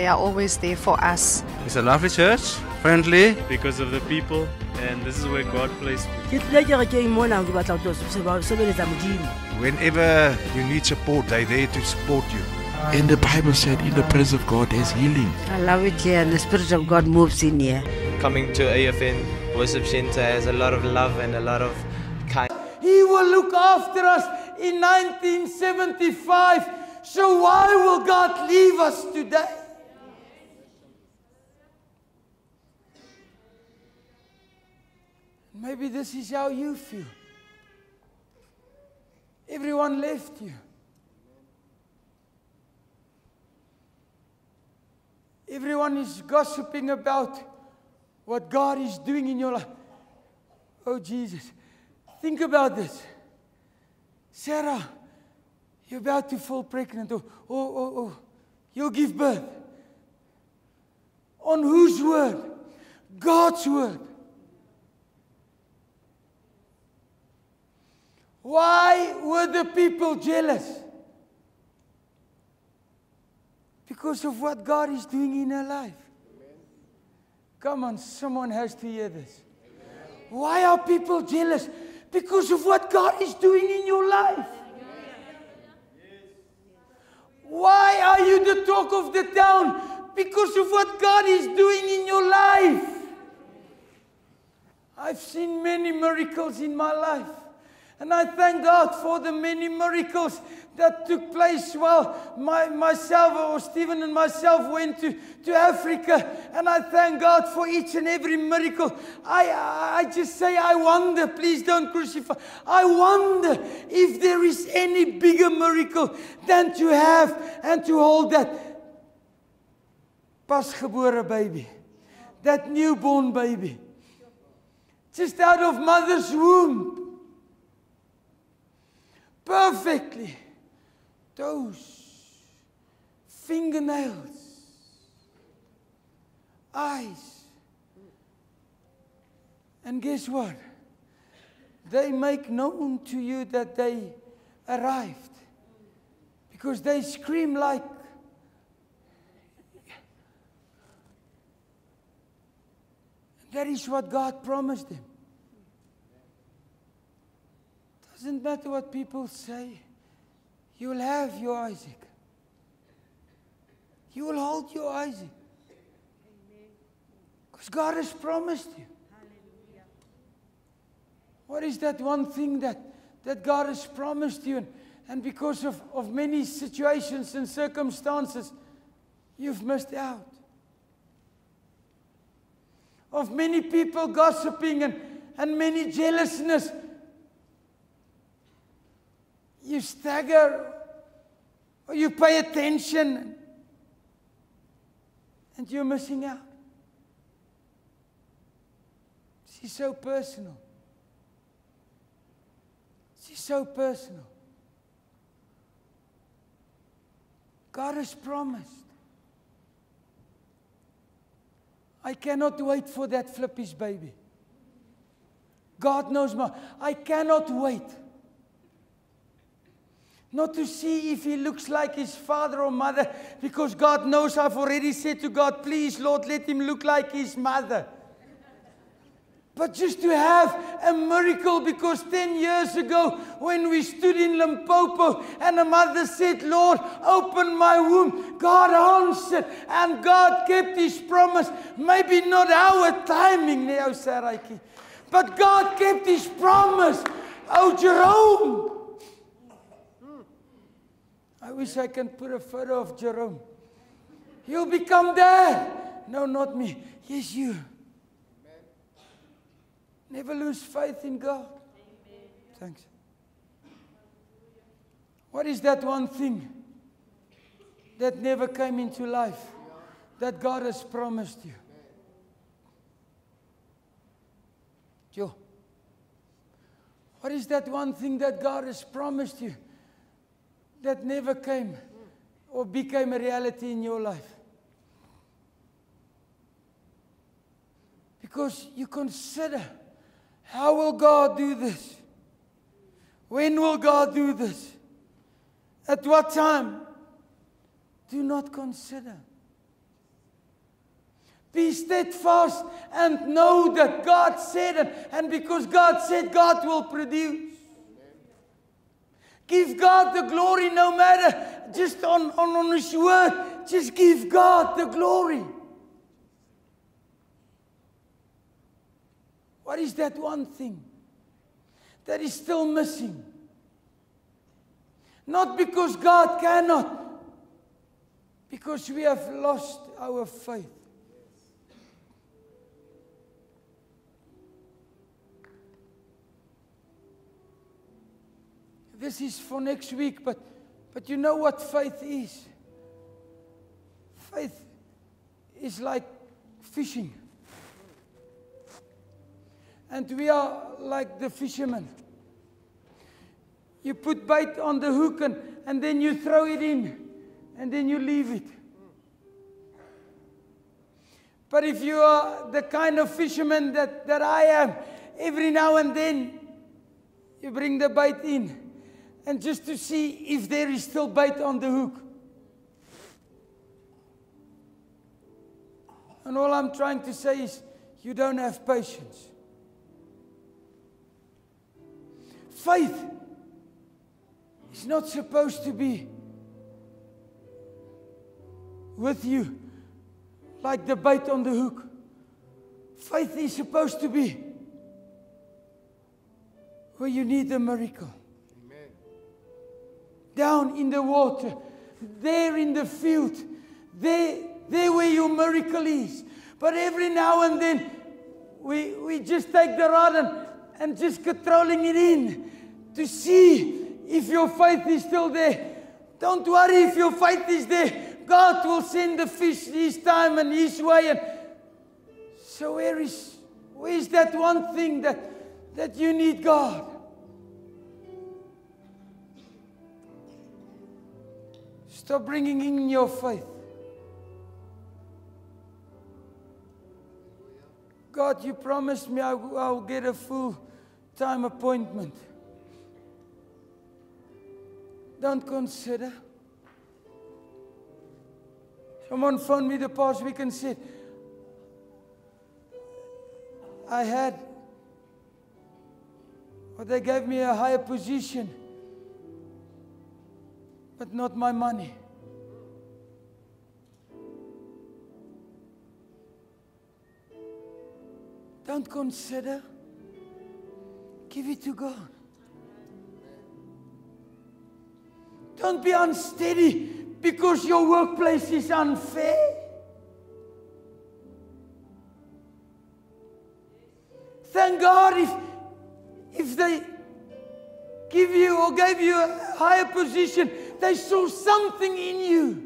They are always there for us. It's a lovely church, friendly. Because of the people, and this is where God placed me. Whenever you need support, they're there to support you. And the Bible said in the presence of God there's healing. I love it here, and the Spirit of God moves in here. Coming to AFN Worship Center has a lot of love and a lot of kindness. He will look after us in 1975. So why will God leave us today? Maybe this is how you feel. Everyone left you. Everyone is gossiping about what God is doing in your life. Oh, Jesus. Think about this. Sarah, you're about to fall pregnant. Oh. You'll give birth. On whose word? God's word. Why were the people jealous? Because of what God is doing in her life. Come on, someone has to hear this. Why are people jealous? Because of what God is doing in your life. Why are you the talk of the town? Because of what God is doing in your life. I've seen many miracles in my life. And I thank God for the many miracles that took place while myself or Stephen and myself went to Africa. And I thank God for each and every miracle. I just say, I wonder, please don't crucify. I wonder if there is any bigger miracle than to have and to hold that pasgebore baby, that newborn baby, just out of mother's womb. Perfectly. Toes, fingernails, eyes. And guess what? They make known to you that they arrived. Because they scream like, that is what God promised them. Doesn't matter what people say. You will have your Isaac. You will hold your Isaac. Because God has promised you. What is that one thing that God has promised you? And because of many situations and circumstances, you've missed out. Of many people gossiping and many jealousness, you stagger or you pay attention and you're missing out. She's so personal. She's so personal. God has promised. I cannot wait for that flippish baby. God knows I cannot wait. Not to see if he looks like his father or mother, because God knows I've already said to God, please, Lord, let him look like his mother. But just to have a miracle, because 10 years ago when we stood in Limpopo and a mother said, Lord, open my womb, God answered and God kept his promise. Maybe not our timing, but God kept his promise. Oh, Jerome. I wish I can put a photo of Jerome. He'll become dad. No, not me. Yes, you. Never lose faith in God. Thanks. What is that one thing that never came into life that God has promised you? Joe. What is that one thing that God has promised you that never came or became a reality in your life? Because you consider, how will God do this? When will God do this? At what time? Do not consider. Be steadfast and know that God said it. And because God said, God will produce. Give God the glory no matter just on His word. Just give God the glory. What is that one thing that is still missing? Not because God cannot, because we have lost our faith. This is for next week, but you know what faith is? Faith is like fishing. And we are like the fishermen. You put bait on the hook and then you throw it in and then you leave it. But if you are the kind of fisherman that I am, every now and then you bring the bait in. And just to see if there is still bait on the hook. And all I'm trying to say is, you don't have patience. Faith is not supposed to be with you like the bait on the hook. Faith is supposed to be where you need a miracle. Down in the water, there in the field, there where your miracle is. But every now and then, we just take the rod and just controlling it in to see if your faith is still there. Don't worry if your faith is there. God will send the fish His time and His way. And so where is that one thing that you need God? Stop bringing in your faith. God, you promised me I'll get a full-time appointment. Don't consider. Someone phoned me the past week and said, they gave me a higher position, but not my money. Don't consider. Give it to God. Don't be unsteady because your workplace is unfair. Thank God if they give you or gave you a higher position, they saw something in you.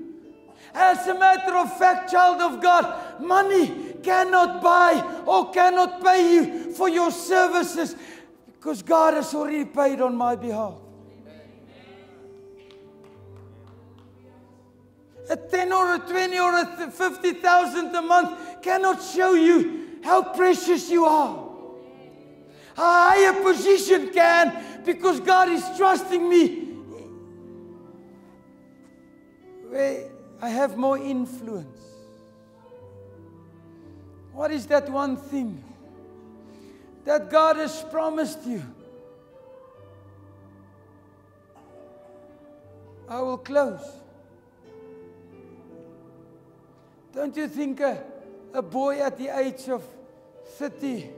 As a matter of fact, child of God, money cannot buy or cannot pay you for your services because God has already paid on my behalf. A 10 or a 20 or a 50,000 a month cannot show you how precious you are. A higher position can, because God is trusting me where I have more influence. What is that one thing that God has promised you? I will close. Don't you think a boy at the age of 30,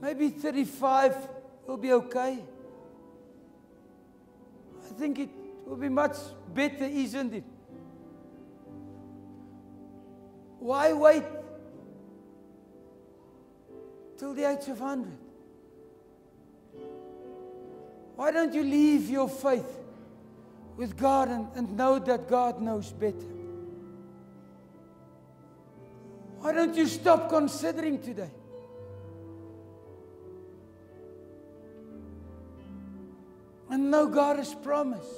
maybe 35 will be okay? I think it will be much better, isn't it? Why wait till the age of 100? Why don't you leave your faith with God and know that God knows better? Why don't you stop considering today? And know God has promised.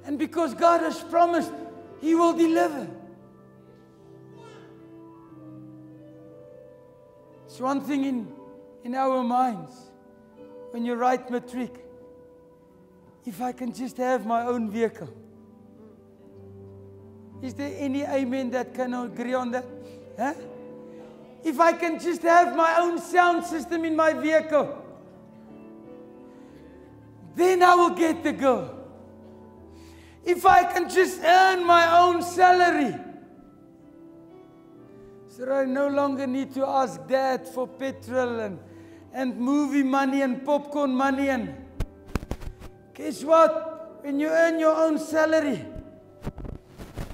And because God has promised, He will deliver. It's one thing in our minds when you write matric. If I can just have my own vehicle. Is there any amen that can agree on that? Huh? If I can just have my own sound system in my vehicle, then I will get the girl. If I can just earn my own salary, so I no longer need to ask Dad for petrol and movie money and popcorn money. And guess what? When you earn your own salary,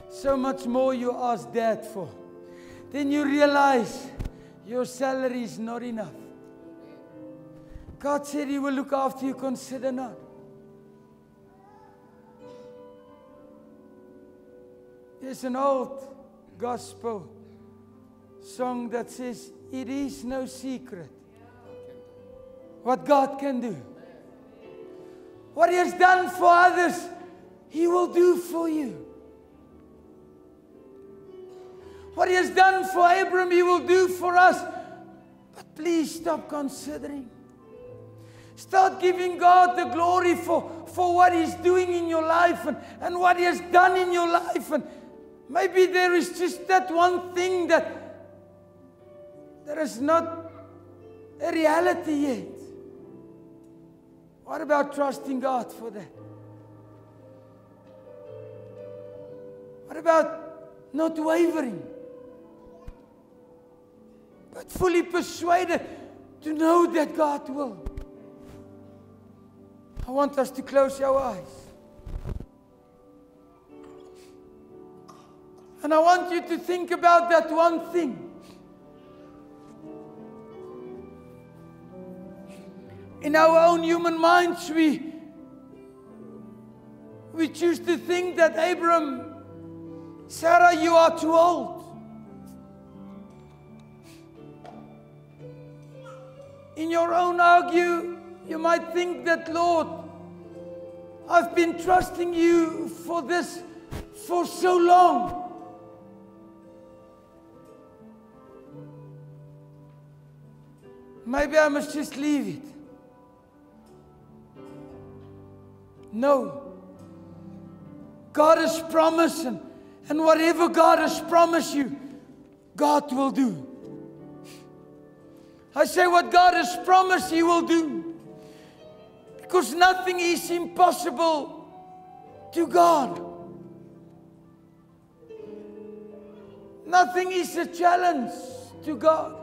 so much more you ask Dad for. Then you realize your salary is not enough. God said He will look after you, consider not. There's an old gospel song that says, it is no secret what God can do. What He has done for others, He will do for you. What He has done for Abram, He will do for us. But please stop considering. Start giving God the glory for what He's doing in your life and what He has done in your life. And maybe there is just that one thing that is not a reality yet. What about trusting God for that? What about not wavering, but fully persuaded to know that God will? I want us to close our eyes. And I want you to think about that one thing. In our own human minds, we choose to think that Abram, Sarah, you are too old. In your own argue, you might think that, Lord, I've been trusting you for this for so long. Maybe I must just leave it. No. God has promised, and whatever God has promised you, God will do. I say what God has promised, He will do. Because nothing is impossible to God. Nothing is a challenge to God.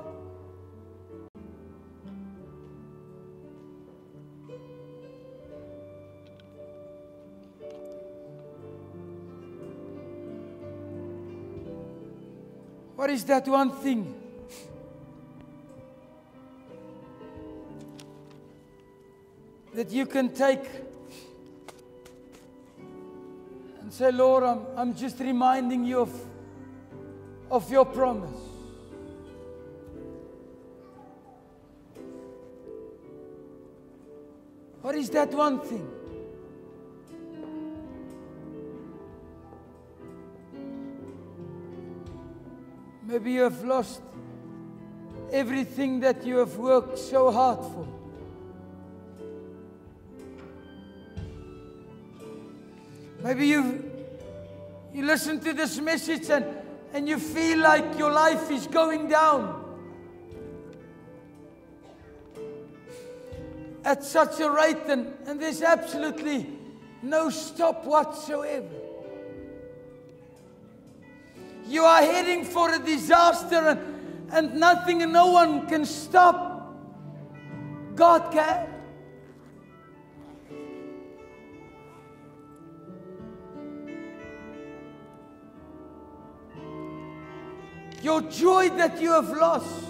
What is that one thing that you can take and say, Lord, I'm just reminding you of your promise. What is that one thing? Maybe you have lost everything that you have worked so hard for. Maybe you listen to this message and you feel like your life is going down at such a rate, and there's absolutely no stop whatsoever. You are heading for a disaster, and nothing and no one can stop. God can. Your joy that you have lost,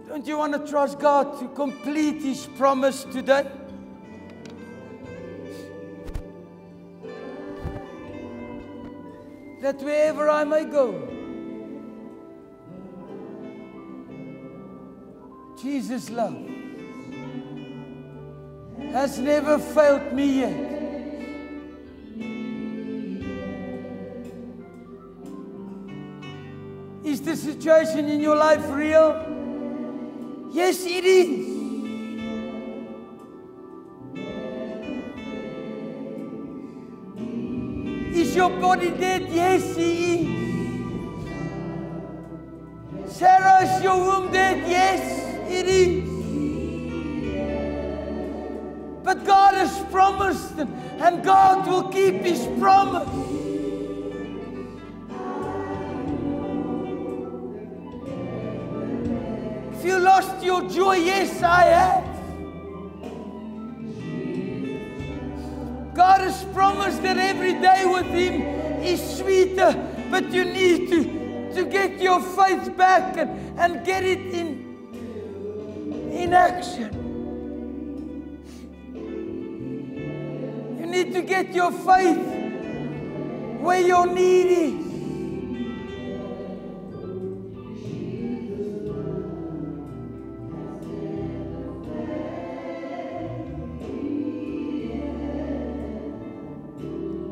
don't you want to trust God to complete His promise today? That wherever I may go, Jesus' love has never failed me yet. Is the situation in your life real? Yes, it is. Is your body dead? Yes, he is. Sarah, is your womb dead? Yes, it is. But God has promised, and God will keep His promise. If you lost your joy, yes, I have. God has promised that every day with Him is sweeter, but you need to get your faith back and get it in action. You need to get your faith where your need is.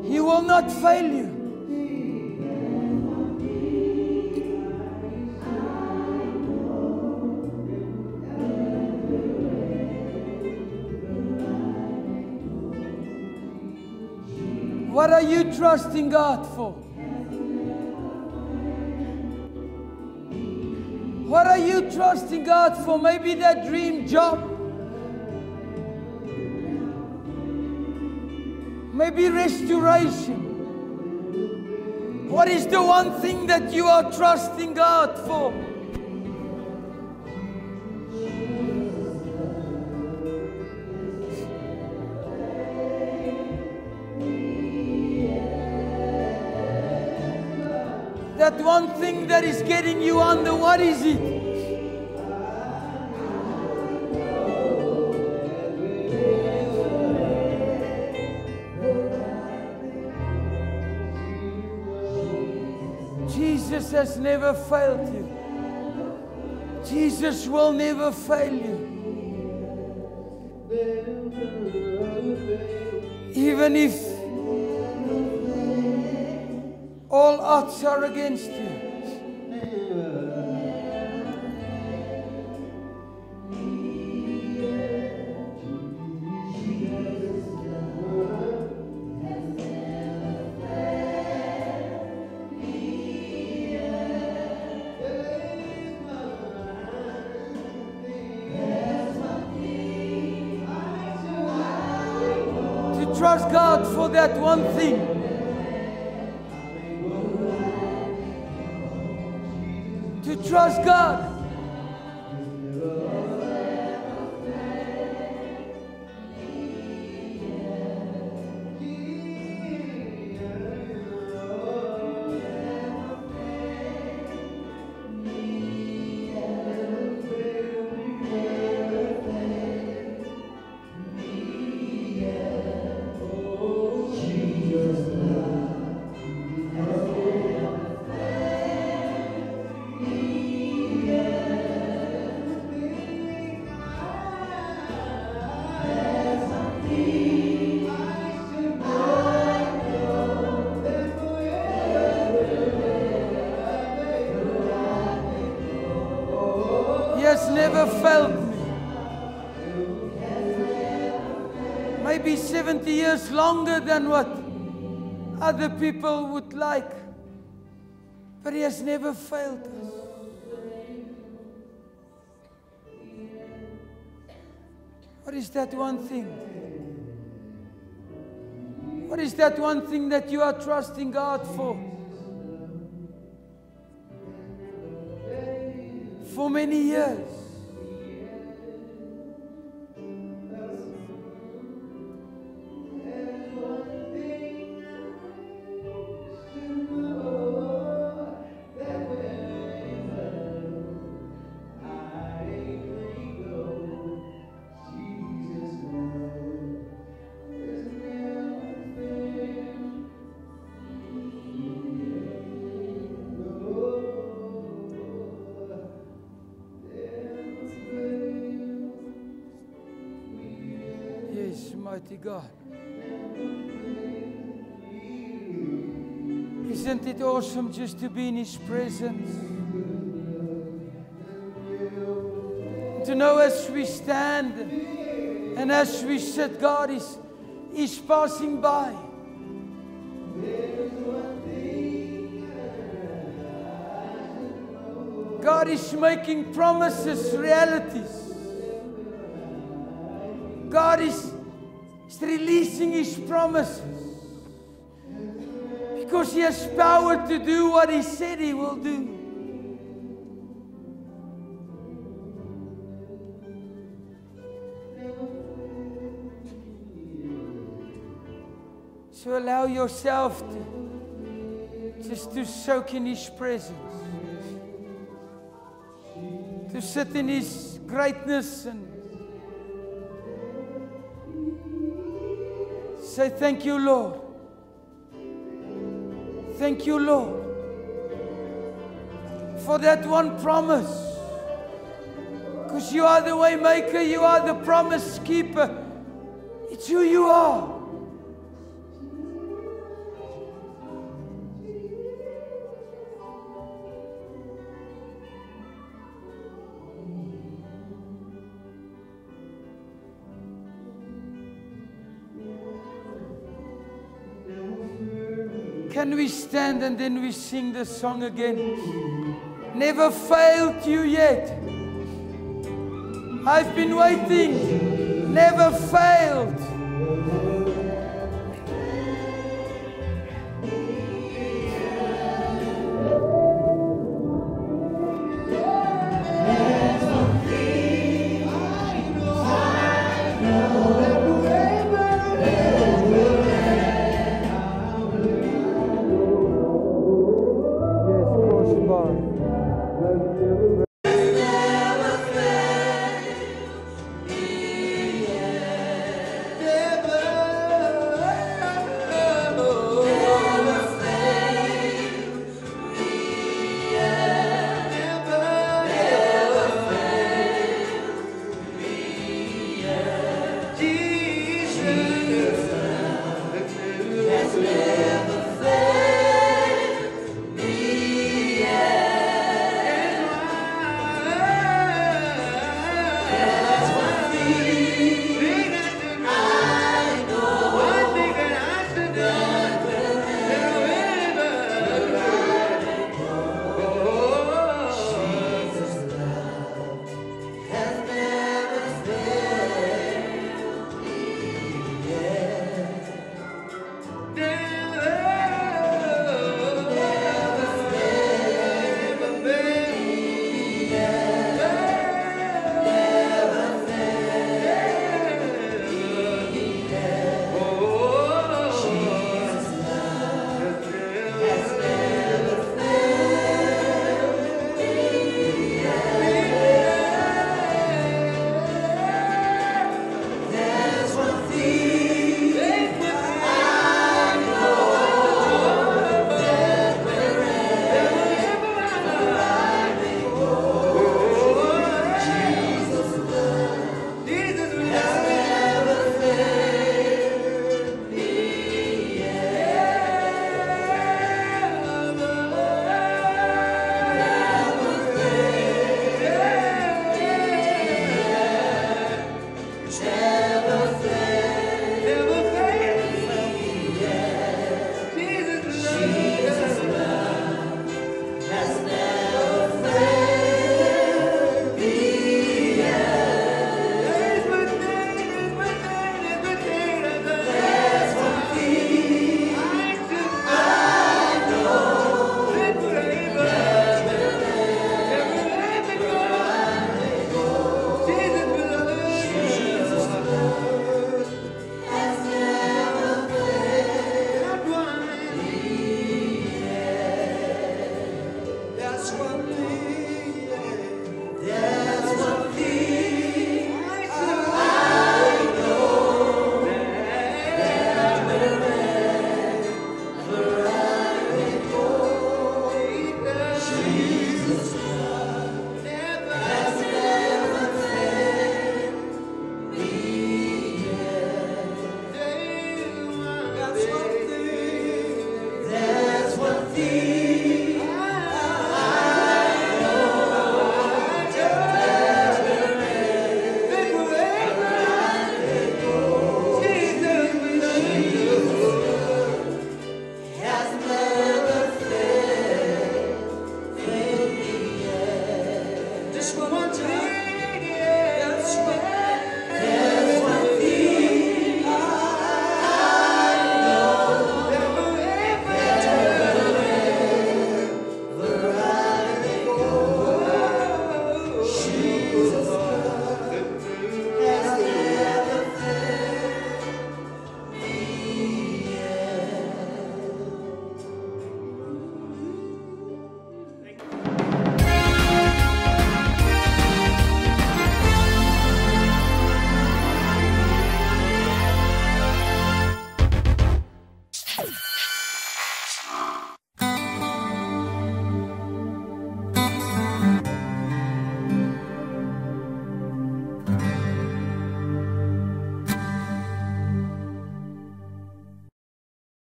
He will not fail you. What are you trusting God for? What are you trusting God for? Maybe that dream job. Maybe restoration. What is the one thing that you are trusting God for? That one thing that is getting you under, what is it? Jesus has never failed you. Jesus will never fail you. Even if all odds are against you. To trust God for that one thing. To trust God. He has never failed me. Maybe 70 years longer than what other people would like. But He has never failed us. What is that one thing? What is that one thing that you are trusting God for? For many years. Mighty God. Isn't it awesome just to be in His presence? To know as we stand and as we sit, God is passing by. God is making promises realities. God is releasing His promises. Because He has power to do what He said He will do. So allow yourself just to soak in His presence. To sit in His greatness and say, thank you, Lord. Thank you, Lord, for that one promise. Because you are the way maker, you are the promise keeper. It's who you are. Can we stand and then we sing the song again? Never failed you yet. I've been waiting. Never failed.